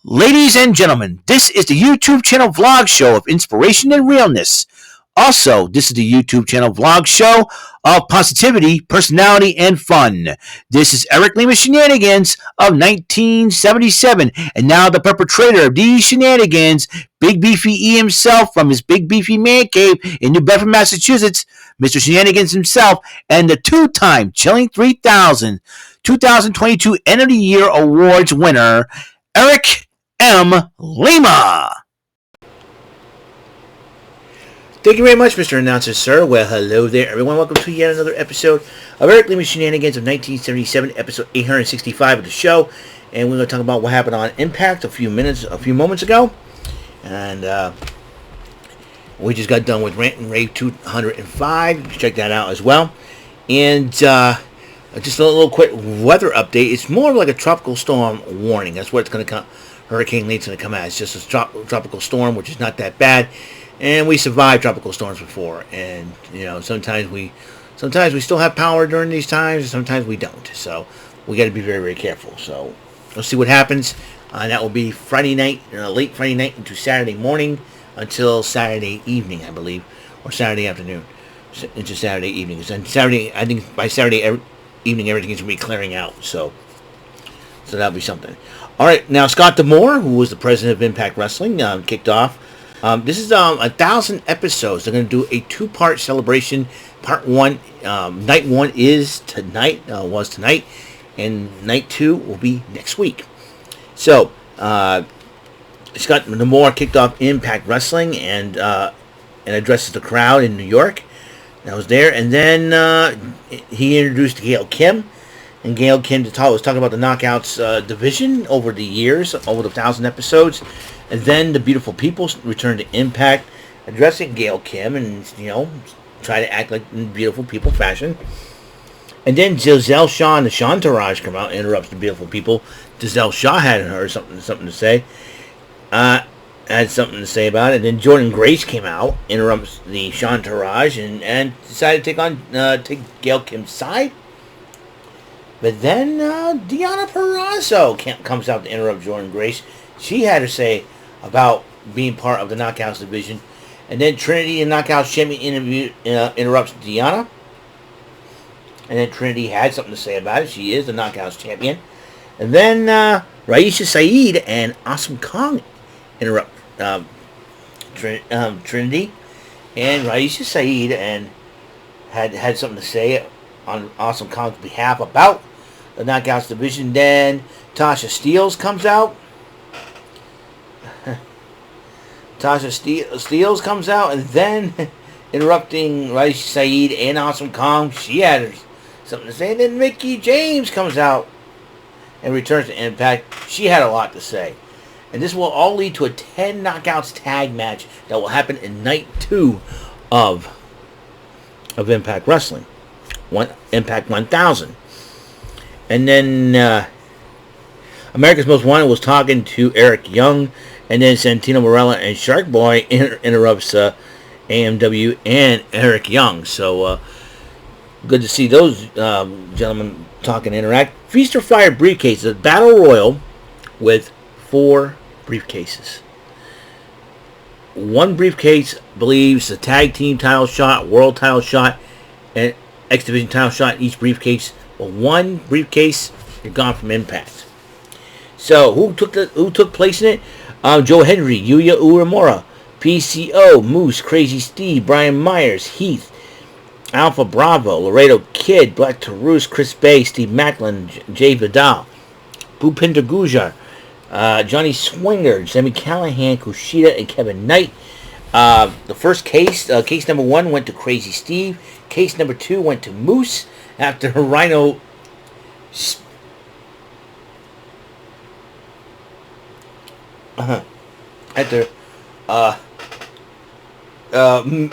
Ladies and gentlemen, this is the YouTube channel vlog show of inspiration and realness. Also, this is the YouTube channel vlog show of positivity, personality, and fun. This is Eric Lima Shenanigans of 1977, and now the perpetrator of these shenanigans, Big Beefy E himself from his Big Beefy Man Cave in New Bedford, Massachusetts, Mr. Shenanigans himself, and the two-time Chilling 3000 2022 End of the Year Awards winner, Eric M. Lima. Thank you very much, Mr. Announcer, sir. Well, hello there, everyone. Welcome to yet another episode of Eric Lima Shenanigans of 1977, episode 865 of the show. And we're going to talk about what happened on Impact a few moments ago. And we just got done with Rant and Rave 205. You can check that out as well. And just a little quick weather update. It's more like a tropical storm warning. That's what it's going to come. Hurricane Lee's going to come out. It's just a tropical storm, which is not that bad. And we survived tropical storms before. And, you know, sometimes we still have power during these times, and sometimes we don't. So we got to be very, very careful. So we'll see what happens. That will be Friday night, late Friday night into Saturday morning until Saturday evening, I believe, or Saturday afternoon into Saturday evening. And Saturday, I think by Saturday evening, everything is going to be clearing out. So that'll be something. All right, now Scott D'Amore, who was the president of Impact Wrestling, kicked off. This is 1,000 episodes. They're going to do a two-part celebration. Part one, night one is tonight, was tonight, and night two will be next week. So, Scott D'Amore kicked off Impact Wrestling and addresses the crowd in New York. That was there, and then he introduced Gail Kim. And Gail Kim was talking about the Knockouts division over the years, over the 1,000 episodes. And then the Beautiful People returned to Impact, addressing Gail Kim and, you know, try to act like in Beautiful People fashion. And then Giselle Shaw and the Shantaraj come out and interrupts the Beautiful People. Giselle Shaw had something to say. Had something to say about it. And then Jordan Grace came out, interrupts the Shantaraj, and decided to take Gail Kim's side. But then Deonna Purrazzo comes out to interrupt Jordan Grace. She had to say about being part of the Knockouts division. And then Trinity, the Knockouts champion, interrupts Deonna. And then Trinity had something to say about it. She is the Knockouts champion. And then Raisha Saeed and Awesome Kong interrupt Trinity. And Raisha Saeed had something to say on Awesome Kong's behalf about the Knockouts division. Then Tasha Steelz comes out. Steelz comes out, and then interrupting Raisha Saeed and Awesome Kong. She had something to say. And then Mickie James comes out and returns to Impact. She had a lot to say. And this will all lead to a 10 Knockouts tag match that will happen in night 2 of Impact Wrestling. Impact 1000. And then America's Most Wanted was talking to Eric Young, and then Santino Marella and Shark Boy interrupts AMW and Eric Young. So good to see those gentlemen talk and interact. Feast or Fire briefcase, a battle royal with 4 briefcases. One briefcase believes the tag team title shot, world title shot, and X Division title shot in each briefcase. But one briefcase, you're gone from Impact. So who took place in it? Joe Hendry, Yuya Uemura, PCO, Moose, Crazy Steve, Brian Myers, Heath, Alpha Bravo, Laredo Kid, Black Taurus, Chris Bay, Steve Macklin, Jay Vidal, Bhupinder Gujar, Johnny Swinger, Sammy Callahan, Kushida, and Kevin Knight. The first case number 1 went to Crazy Steve. Case number 2 went to Moose after Rhino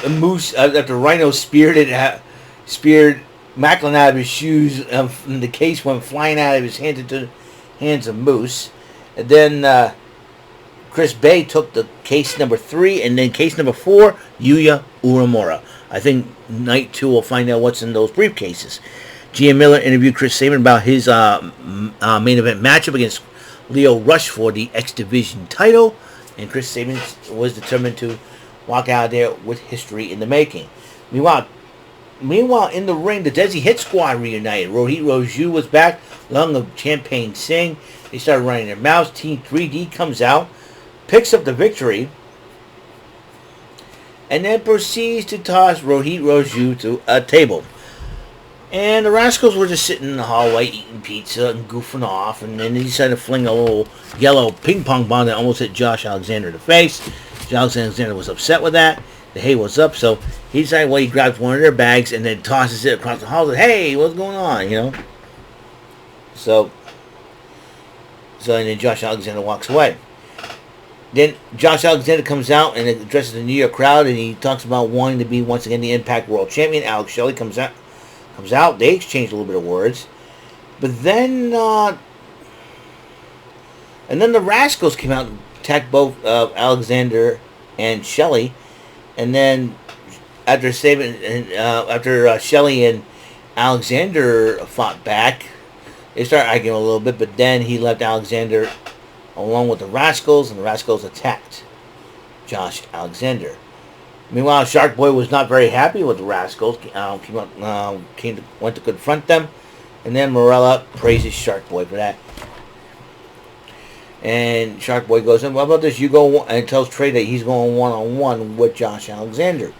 Moose after Rhino speared Macklin out of his shoes. The case went flying out of his hands into the hands of Moose. And then Chris Bay took the case number 3, and then case number 4, Yuya Uemura. I think night 2 will find out what's in those briefcases. Gia Miller interviewed Chris Sabin about his main event matchup against Leo Rush for the X Division title, and Chris Sabin was determined to walk out there with history in the making. Meanwhile, in the ring, the Desi Hit Squad reunited. Rohit Raju was back, along with Champagne Singh. They started running their mouths. Team 3D comes out, picks up the victory, and then proceeds to toss Rohit Raju to a table. And the Rascals were just sitting in the hallway eating pizza and goofing off, and then they decided to fling a little yellow ping pong ball that almost hit Josh Alexander in the face. Josh Alexander was upset with that. The hay was up, so he decided, well, he grabs one of their bags and then tosses it across the hall and says, hey, what's going on, you know? So and then Josh Alexander walks away. Then Josh Alexander comes out and addresses the New York crowd, and he talks about wanting to be once again the Impact World Champion. Alex Shelley comes out. They exchange a little bit of words, but then the Rascals came out and attacked both Alexander and Shelley, and then after Shelley and Alexander fought back, they started arguing a little bit, but then he left Alexander along with the Rascals, and the Rascals attacked Josh Alexander. Meanwhile, Shark Boy was not very happy with the Rascals. Went to confront them, and then Morella praises Shark Boy for that. And Shark Boy goes, "What about this? You go," and tells Trey that he's going one-on-one with Josh Alexander.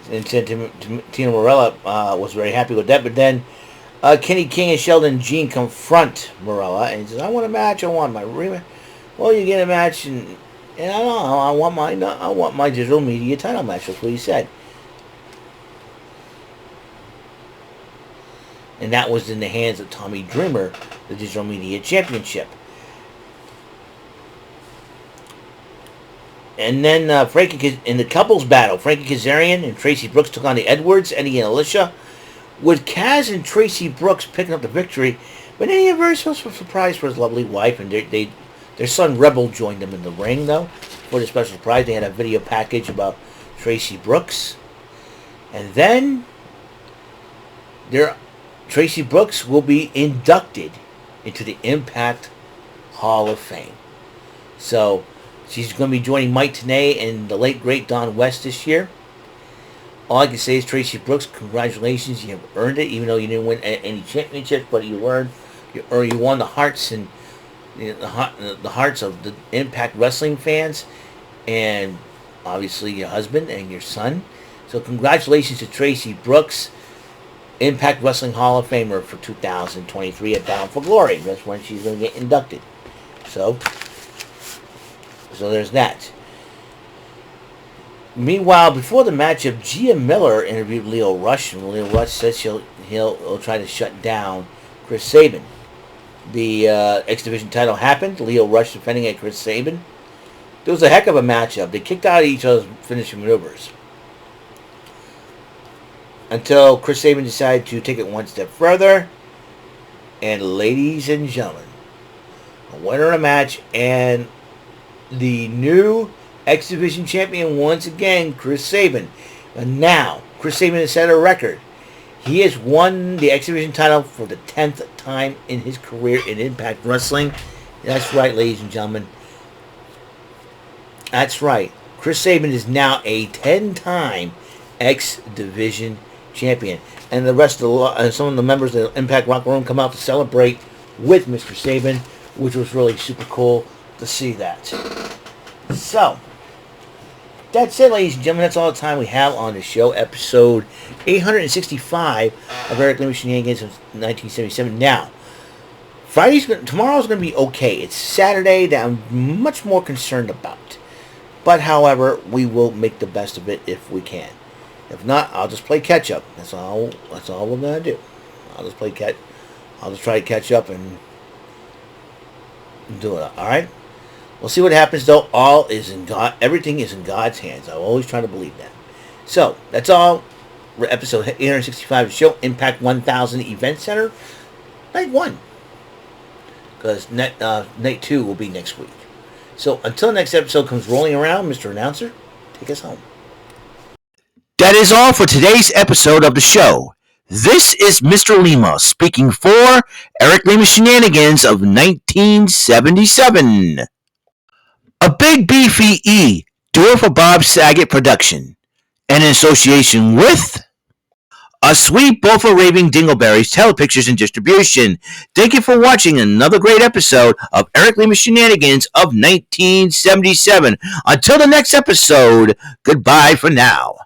And Tina Morella was very happy with that, but then Kenny King and Sheldon Jean confront Morella, and he says, "I want a match. I want my rematch." Well, you get a match, and I don't know. I want my digital media title match. That's what he said. And that was in the hands of Tommy Dreamer, the Digital Media Championship. And then in the couples battle, Frankie Kazarian and Tracy Brooks took on the Edwards, Eddie and Alicia, with Kaz and Tracy Brooks picking up the victory. But Eddie and very surprised for his lovely wife, and their son Rebel joined them in the ring, though. For the special surprise, they had a video package about Tracy Brooks. And then Tracy Brooks will be inducted into the Impact Hall of Fame. So she's going to be joining Mike Tenay and the late, great Don West this year. All I can say is, Tracy Brooks, congratulations. You have earned it, even though you didn't win any championships, but you won the hearts and the hearts of the Impact Wrestling fans, and obviously your husband and your son. So congratulations to Tracy Brooks, Impact Wrestling Hall of Famer for 2023 at Bound for Glory. That's when she's going to get inducted. So there's that. Meanwhile, before the matchup, Gia Miller interviewed Leo Rush, and Leo Rush says he'll try to shut down Chris Sabin. The X Division title happened. Leo Rush defending at Chris Sabin. There was a heck of a matchup. They kicked out each other's finishing maneuvers until Chris Sabin decided to take it one step further. And ladies and gentlemen, a winner of the match and the new X Division champion once again, Chris Sabin. And now, Chris Sabin has set a record. He has won the X Division title for the 10th time in his career in Impact Wrestling. That's right, ladies and gentlemen. That's right. Chris Sabin is now a 10-time X Division champion. And the rest of some of the members of the Impact Rock Room come out to celebrate with Mr. Sabin, which was really super cool to see that. So, that's it, ladies and gentlemen. That's all the time we have on the show. Episode 865 of Eric Lima Shenanigans of 1977. Now, tomorrow's going to be okay. It's Saturday that I'm much more concerned about. But, however, we will make the best of it if we can. If not, I'll just play catch up. That's all we're going to do. I'll just try to catch up and do it. All right? We'll see what happens, though. All is in God. Everything is in God's hands. I always try to believe that. So, that's all. Episode 865 of the show. Impact 1000 Event Center. Night 1. Because night 2 will be next week. So, until the next episode comes rolling around, Mr. Announcer, take us home. That is all for today's episode of the show. This is Mr. Lima speaking for Eric Lima Shenanigans of 1977. A Big Beefy E, do it for Bob Saget production, and in association with A Sweet Bowl for Raving Dingleberries Telepictures and Distribution. Thank you for watching another great episode of Eric Lima Shenanigans of 1977. Until the next episode, goodbye for now.